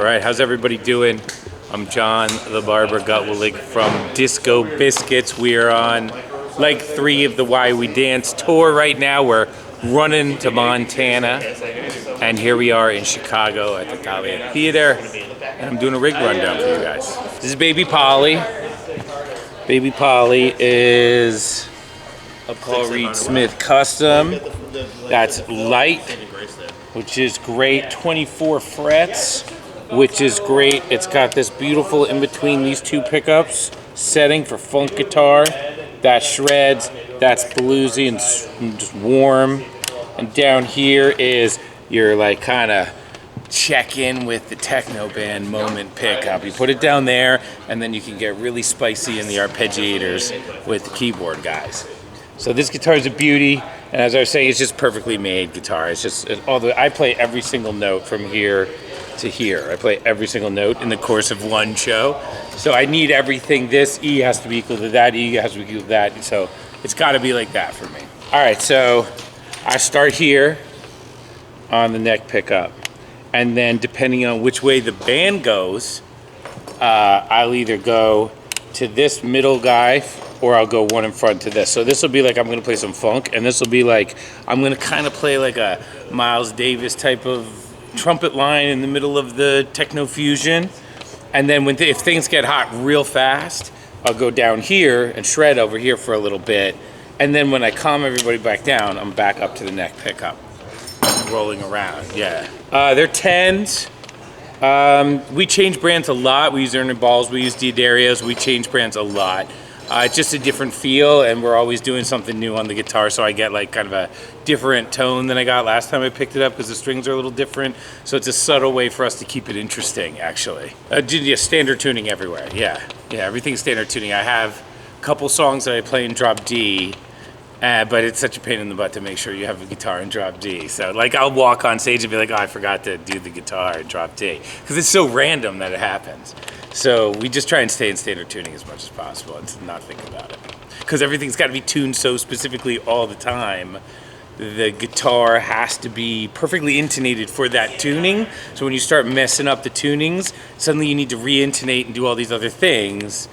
right, how's everybody doing? I'm John, the Barber Gutwillig from Disco Biscuits. We are on leg 3 of the Why We Dance tour right now. We're running to Montana, and here we are in Chicago at the Thalia Theater, and I'm doing a rig rundown for you guys. This is Baby Polly. Baby Polly is a Paul Reed Smith custom. That's light, which is great. 24 frets, which is great. It's got this beautiful in between these two pickups setting for funk guitar. That shreds, that's bluesy and just warm. And down here is your like kind of check in with the techno band moment pickup. You put it down there, and then you can get really spicy in the arpeggiators with the keyboard guys. So this guitar is a beauty, and as I was saying, it's just perfectly made guitar. It's just, although I play every single note from here to here. I play every single note in the course of one show. So I need everything. This E has to be equal to that, E has to be equal to that. So it's gotta be like that for me. All right, so I start here on the neck pickup. And then depending on which way the band goes, I'll either go to this middle guy or I'll go one in front to this. So this will be like I'm gonna play some funk, and this will be like I'm gonna kind of play like a Miles Davis type of trumpet line in the middle of the techno fusion. And then if things get hot real fast, I'll go down here and shred over here for a little bit. And then when I calm everybody back down, I'm back up to the neck pickup, rolling around, yeah. They're 10s. We change brands a lot. We use Ernie Balls, we use D'Addarios, we change brands a lot. It's just a different feel, and we're always doing something new on the guitar, so I get like kind of a different tone than I got last time I picked it up because the strings are a little different. So it's a subtle way for us to keep it interesting, actually. Standard tuning everywhere, yeah. Yeah, everything's standard tuning. I have a couple songs that I play in drop D, but it's such a pain in the butt to make sure you have a guitar in drop D. So like I'll walk on stage and be like, oh, I forgot to do the guitar in drop D, because it's so random that it happens. So we just try and stay in standard tuning as much as possible and not think about it. Because everything's got to be tuned so specifically all the time. The guitar has to be perfectly intonated for that tuning. So when you start messing up the tunings, suddenly you need to re-intonate and do all these other things.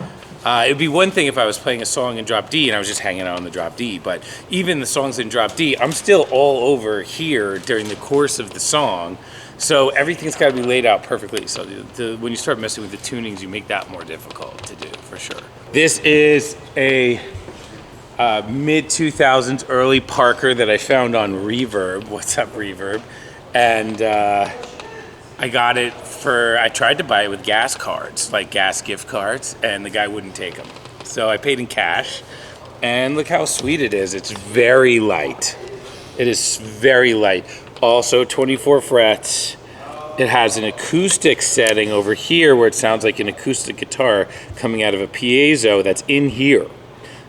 It would be one thing if I was playing a song in drop D and I was just hanging out on the drop D, but even the songs in drop D, I'm still all over here during the course of the song. So everything's got to be laid out perfectly. So when you start messing with the tunings, you make that more difficult to do, for sure. This is a mid-2000s early Parker that I found on Reverb. What's up, Reverb? And I got it I tried to buy it with gas cards, like gas gift cards, and the guy wouldn't take them. So I paid in cash, and look how sweet it is. It's very light. It is very light. Also 24 frets. It has an acoustic setting over here where it sounds like an acoustic guitar coming out of a piezo that's in here.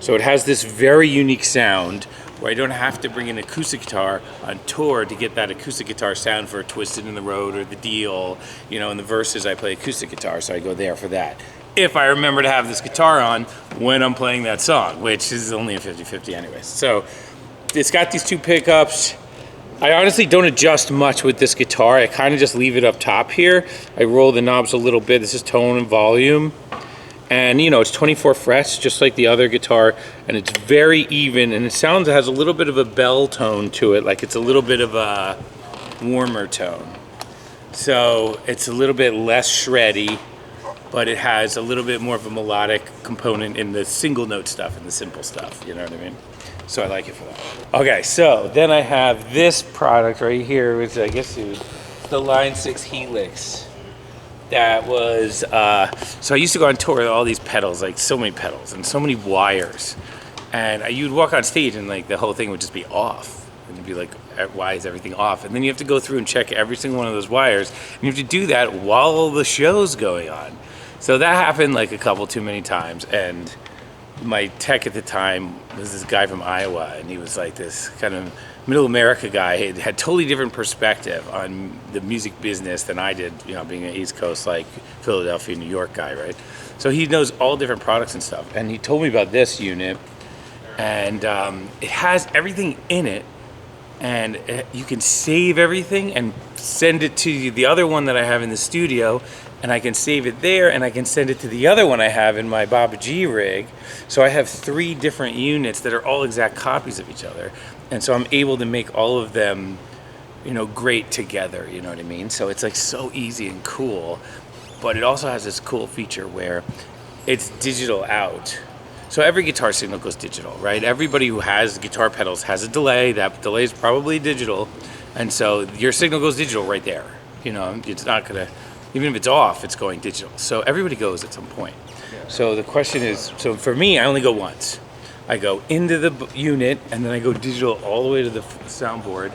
So it has this very unique sound where I don't have to bring an acoustic guitar on tour to get that acoustic guitar sound for Twisted in the Road or The Deal. You know, in the verses I play acoustic guitar, so I go there for that. If I remember to have this guitar on when I'm playing that song, which is only a 50-50 anyways. So it's got these two pickups. I honestly don't adjust much with this guitar. I kind of just leave it up top here. I roll the knobs a little bit. This is tone and volume. And you know, it's 24 frets, just like the other guitar, and it's very even, and it has a little bit of a bell tone to it, like it's a little bit of a warmer tone. So it's a little bit less shreddy, but it has a little bit more of a melodic component in the single note stuff and the simple stuff, you know what I mean? So I like it for that. Okay, so then I have this product right here, which I guess is the Line 6 Helix. That was, so I used to go on tour with all these pedals, like so many pedals and so many wires. And you'd walk on stage and like the whole thing would just be off. And you'd be like, why is everything off? And then you have to go through and check every single one of those wires. And you have to do that while the show's going on. So that happened like a couple too many times. And my tech at the time was this guy from Iowa, and he was like this kind of middle America guy. He had totally different perspective on the music business than I did, you know, being an East Coast, like Philadelphia, New York guy, right? So he knows all different products and stuff. And he told me about this unit, and it has everything in it and you can save everything and send it to the other one that I have in the studio, and I can save it there, and I can send it to the other one I have in my Baba G rig. So I have 3 different units that are all exact copies of each other, and so I'm able to make all of them, you know, great together, you know what I mean? So it's like so easy and cool, but it also has this cool feature where it's digital out. So every guitar signal goes digital, right? Everybody who has guitar pedals has a delay. That delay is probably digital. And so your signal goes digital right there. You know, it's not gonna, even if it's off, it's going digital. So everybody goes at some point. So the question is, so for me, I only go once. I go into the unit, and then I go digital all the way to the soundboard,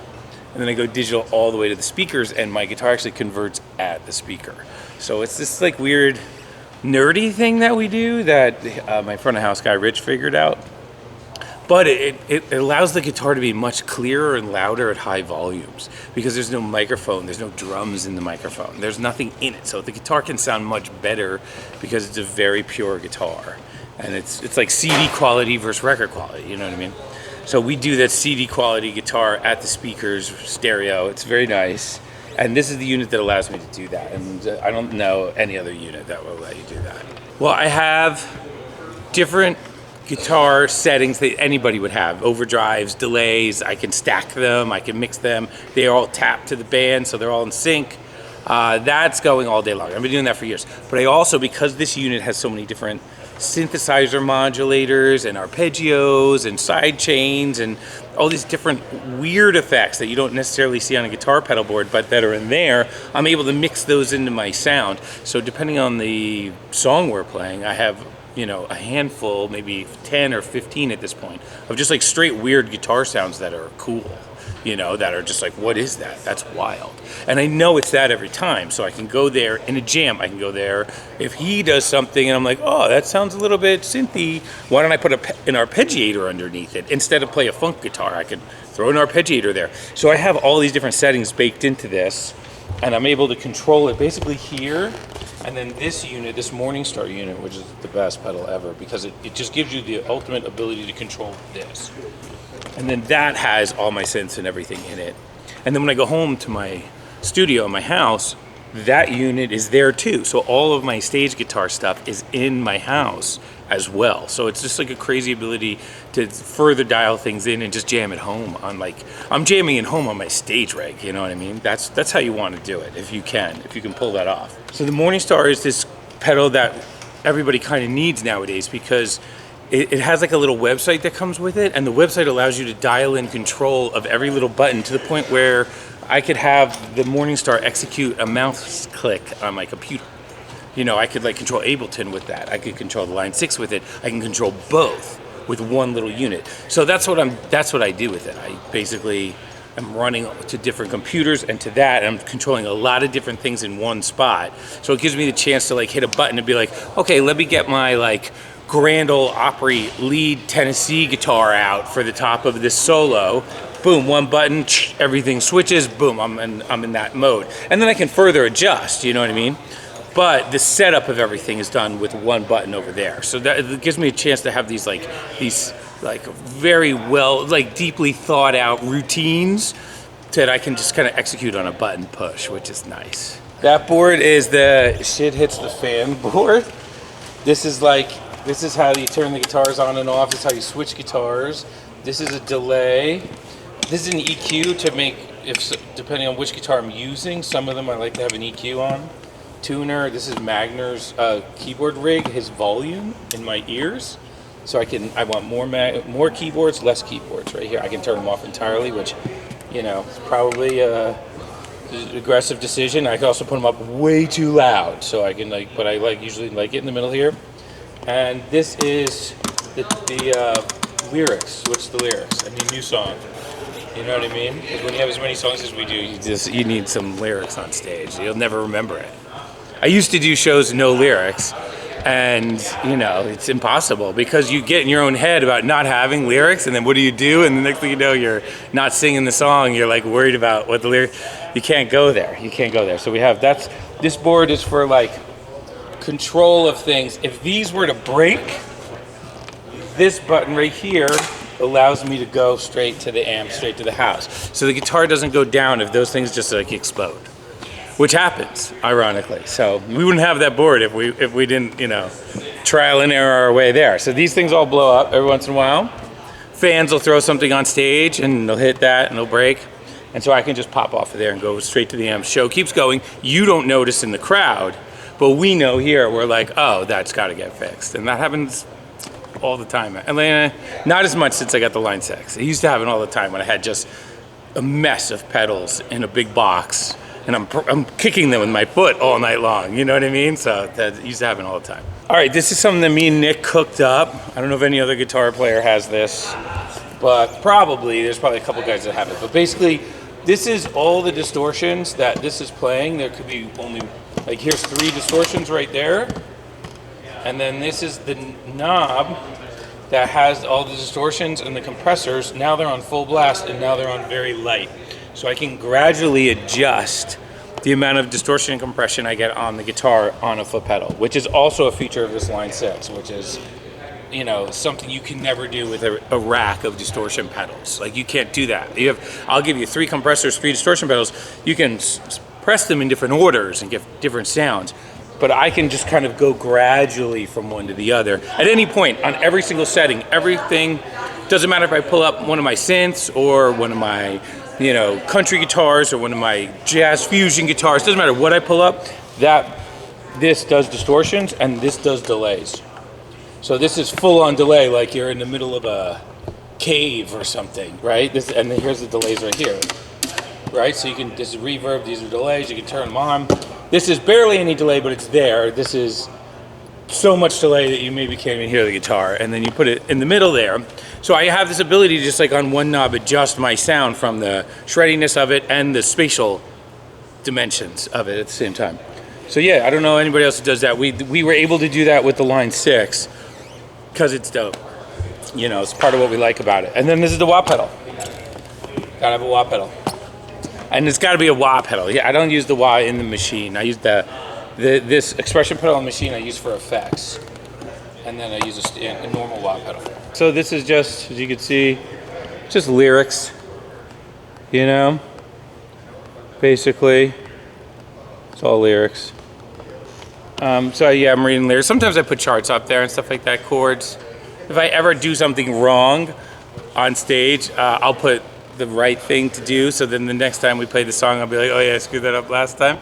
and then I go digital all the way to the speakers, and my guitar actually converts at the speaker. So it's this like weird nerdy thing that we do that my front of house guy Rich figured out, but it allows the guitar to be much clearer and louder at high volumes because there's no microphone, there's no drums in the microphone, there's nothing in it, so the guitar can sound much better because it's a very pure guitar, and it's like CD quality versus record quality, you know what I mean? So we do that CD quality guitar at the speakers, stereo. It's very nice. And this is the unit that allows me to do that. And I don't know any other unit that will let you do that. Well, I have different guitar settings that anybody would have. Overdrives, delays, I can stack them, I can mix them. They all tap to the band, so they're all in sync. That's going all day long. I've been doing that for years. But I also, because this unit has so many different synthesizer modulators and arpeggios and side chains and all these different weird effects that you don't necessarily see on a guitar pedal board but that are in there, I'm able to mix those into my sound. So depending on the song we're playing, I have, you know, a handful, maybe 10 or 15 at this point, of just like straight weird guitar sounds that are cool, you know, that are just like, what is that? That's wild. And I know it's that every time, so I can go there in a jam. I can go there if he does something and I'm like, oh, that sounds a little bit synthy. Why don't I put an arpeggiator underneath it? Instead of play a funk guitar, I could throw an arpeggiator there. So I have all these different settings baked into this, and I'm able to control it basically here. And then this unit, this Morningstar unit, which is the best pedal ever because it just gives you the ultimate ability to control this. And then that has all my synths and everything in it. And then when I go home to my studio in my house, that unit is there too. So all of my stage guitar stuff is in my house as well. So it's just like a crazy ability to further dial things in and just jam at home on, like, I'm jamming at home on my stage rig, you know what I mean? That's how you want to do it, if you can pull that off. So the Morningstar is this pedal that everybody kind of needs nowadays because it has like a little website that comes with it, and the website allows you to dial in control of every little button to the point where I could have the Morningstar execute a mouse click on my computer. You know, I could like control Ableton with that. I could control the Line 6 with it. I can control both with one little unit. So that's what I do with it. I basically am running to different computers and to that, and I'm controlling a lot of different things in one spot. So it gives me the chance to like hit a button and be like, okay, let me get my like Grand Ole Opry lead Tennessee guitar out for the top of this solo. Boom, one button, everything switches, boom, I'm in that mode. And then I can further adjust, you know what I mean? But the setup of everything is done with one button over there. So that it gives me a chance to have these very well, like deeply thought out routines that I can just kind of execute on a button push, which is nice. That board is the shit hits the fan board. This is how you turn the guitars on and off. This is how you switch guitars. This is a delay. This is an EQ to make, depending on which guitar I'm using. Some of them I like to have an EQ on. Tuner. This is Magner's keyboard rig. His volume in my ears. So I want more keyboards, less keyboards. Right here, I can turn them off entirely, which, you know, is probably an aggressive decision. I can also put them up way too loud, so I can but I usually like it in the middle here. And this is the lyrics. Switch the lyrics. I mean, new song. You know what I mean? Because when you have as many songs as we do, you need some lyrics on stage. You'll never remember it. I used to do shows with no lyrics, and you know it's impossible because you get in your own head about not having lyrics, and then what do you do? And the next thing you know, you're not singing the song. You're like worried about what the lyrics. You can't go there. You can't go there. So we have this board is for like control of things. If these were to break, this button right here allows me to go straight to the amp, straight to the house. So the guitar doesn't go down if those things just like explode, which happens, ironically. So we wouldn't have that board if we didn't, you know, trial and error our way there. So these things all blow up every once in a while. Fans will throw something on stage and they'll hit that and they'll break. And so I can just pop off of there and go straight to the amp. Show keeps going. You don't notice in the crowd, but we know here, we're like, oh, that's gotta get fixed. And that happens all the time. Atlanta, not as much since I got the Line 6. It used to happen all the time when I had just a mess of pedals in a big box and I'm kicking them with my foot all night long, you know what I mean? So that used to happen all the time. All right, this is something that me and Nick cooked up. I don't know if any other guitar player has this, but there's probably a couple guys that have it. But basically, this is all the distortions that this is playing. There could be only, like here's 3 distortions right there. And then this is the knob that has all the distortions and the compressors. Now they're on full blast and now they're on very light. So I can gradually adjust the amount of distortion and compression I get on the guitar on a foot pedal, which is also a feature of this Line 6, which is, you know, something you can never do with a rack of distortion pedals. Like you can't do that. I'll give you 3 compressors, 3 distortion pedals. You can press them in different orders and get different sounds. But I can just kind of go gradually from one to the other. At any point, on every single setting, everything, doesn't matter if I pull up one of my synths or one of my, you know, country guitars or one of my jazz fusion guitars, doesn't matter what I pull up, this does distortions and this does delays. So this is full on delay, like you're in the middle of a cave or something, right? And then here's the delays right here, right? So this is reverb, these are delays, you can turn them on. This is barely any delay, but it's there. This is so much delay that you maybe can't even hear the guitar. And then you put it in the middle there. So I have this ability to just like on one knob adjust my sound from the shreddiness of it and the spatial dimensions of it at the same time. So yeah, I don't know anybody else who does that. We were able to do that with the Line 6 because it's dope. You know, it's part of what we like about it. And then this is the wah pedal. Gotta have a wah pedal. And it's got to be a wah pedal. Yeah, I don't use the wah in the machine. I use this expression pedal on the machine I use for effects. And then I use a normal wah pedal. So this is just, as you can see, just lyrics, you know? Basically, it's all lyrics. So yeah, I'm reading lyrics. Sometimes I put charts up there and stuff like that, chords. If I ever do something wrong on stage, I'll put the right thing to do, so then the next time we play the song I'll be like, oh yeah, I screwed that up last time.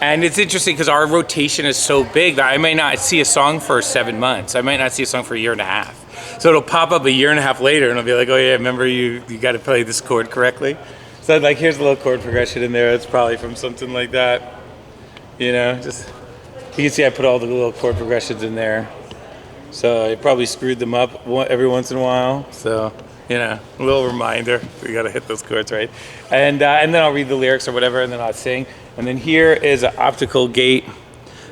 And it's interesting because our rotation is so big that I may not see a song for 7 months. I might not see a song for 1.5 years. So it'll pop up 1.5 years later and I'll be like, oh yeah, remember you got to play this chord correctly. So like here's a little chord progression in there. It's probably from something like that. You know, just you can see I put all the little chord progressions in there. So I probably screwed them up every once in a while. So you know, a little reminder, we gotta hit those chords right. And then I'll read the lyrics or whatever, and then I'll sing. And then here is an optical gate.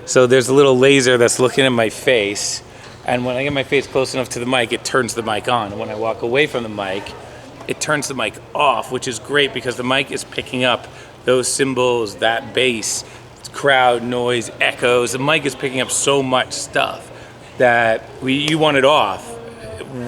So there's a little laser that's looking at my face. And when I get my face close enough to the mic, it turns the mic on. And when I walk away from the mic, it turns the mic off, which is great because the mic is picking up those cymbals, that bass, crowd noise, echoes. The mic is picking up so much stuff that you want it off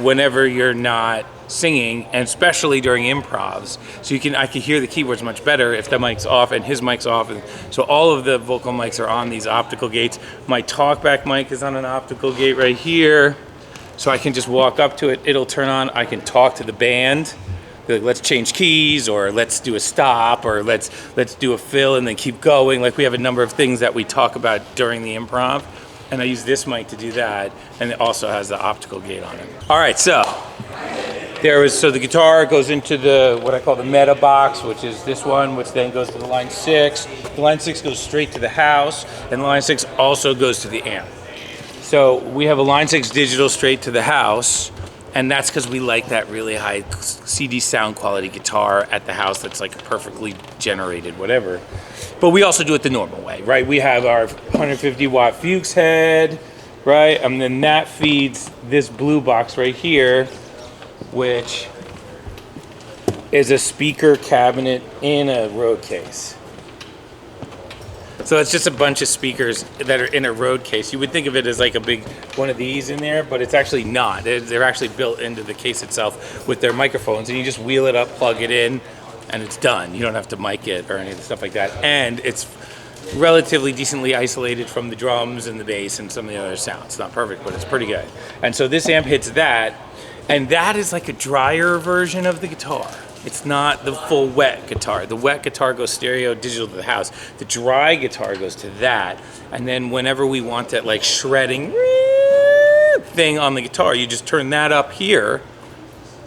whenever you're not singing, and especially during improvs. So I can hear the keyboards much better if the mic's off and his mic's off. And so all of the vocal mics are on these optical gates. My talkback mic is on an optical gate right here. So I can just walk up to it, it'll turn on. I can talk to the band, be like, let's change keys, or let's do a stop, or let's do a fill and then keep going. Like we have a number of things that we talk about during the improv. And I use this mic to do that. And it also has the optical gate on it. All right, so the guitar goes into what I call the meta box, which is this one, which then goes to the Line 6. The Line 6 goes straight to the house, and the Line 6 also goes to the amp. So we have a Line 6 digital straight to the house, and that's because we like that really high CD sound quality guitar at the house that's like perfectly generated, whatever. But we also do it the normal way, right? We have our 150 watt Fuchs head, right? And then that feeds this blue box right here, which is a speaker cabinet in a road case. So it's just a bunch of speakers that are in a road case. You would think of it as like a big one of these in there, but it's actually not. They're actually built into the case itself with their microphones, and you just wheel it up, plug it in, and it's done. You don't have to mic it or any of the stuff like that. And it's relatively decently isolated from the drums and the bass and some of the other sounds. It's not perfect, but it's pretty good. And so this amp hits that, and that is like a drier version of the guitar. It's not the full wet guitar. The wet guitar goes stereo digital to the house. The dry guitar goes to that. And then whenever we want that like shredding thing on the guitar, you just turn that up here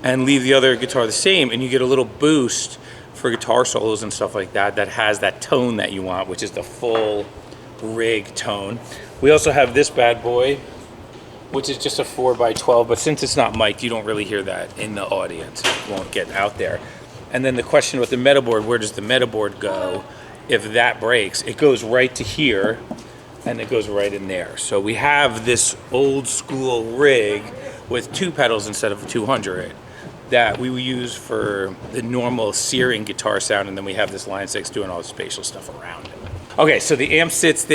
and leave the other guitar the same, and you get a little boost for guitar solos and stuff like that that has that tone that you want, which is the full rig tone. We also have this bad boy, which is just a 4x12, but since it's not mic'd, you don't really hear that in the audience. It won't get out there. And then the question with the metaboard, where does the metaboard go if that breaks? It goes right to here, and it goes right in there. So we have this old school rig with 2 pedals instead of 200 that we will use for the normal searing guitar sound, and then we have this Line 6 doing all the spatial stuff around it. Okay, so the amp sits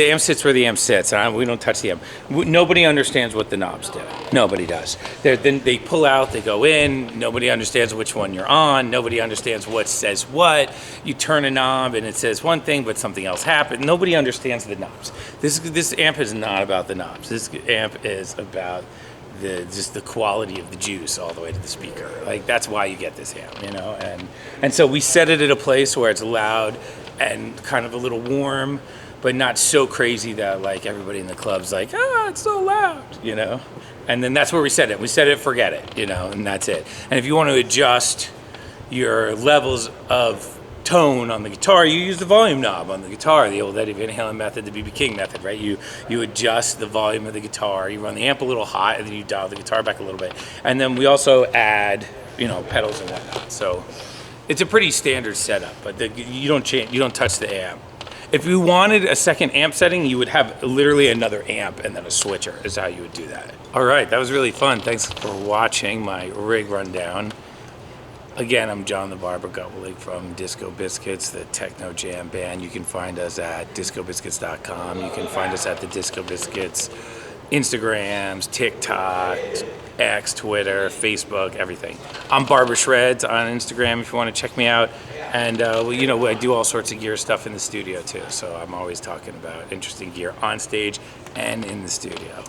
where the amp sits. We don't touch the amp. Nobody understands what the knobs do. Nobody does. Then they pull out, they go in, nobody understands which one you're on, nobody understands what says what. You turn a knob and it says one thing, but something else happened. Nobody understands the knobs. This amp is not about the knobs. This amp is about just the quality of the juice all the way to the speaker. Like, that's why you get this amp, you know? And so we set it at a place where it's loud and kind of a little warm, but not so crazy that like everybody in the club's like, it's so loud, you know? And then that's where we set it. We set it, forget it, you know, and that's it. And if you want to adjust your levels of tone on the guitar, you use the volume knob on the guitar, the old Eddie Van Halen method, the BB King method, right? You adjust the volume of the guitar, you run the amp a little hot, and then you dial the guitar back a little bit. And then we also add, you know, pedals and whatnot. So it's a pretty standard setup, but you don't touch the amp. If you wanted a second amp setting, you would have literally another amp and then a switcher is how you would do that. All right, that was really fun. Thanks for watching my rig rundown. Again, I'm John the Barber Gutwillig from Disco Biscuits, the techno jam band. You can find us at discobiscuits.com. You can find us at the Disco Biscuits Instagrams, TikTok, X, Twitter, Facebook, everything. I'm Barber Shreds on Instagram if you want to check me out. And you know, I do all sorts of gear stuff in the studio too. So I'm always talking about interesting gear on stage and in the studio.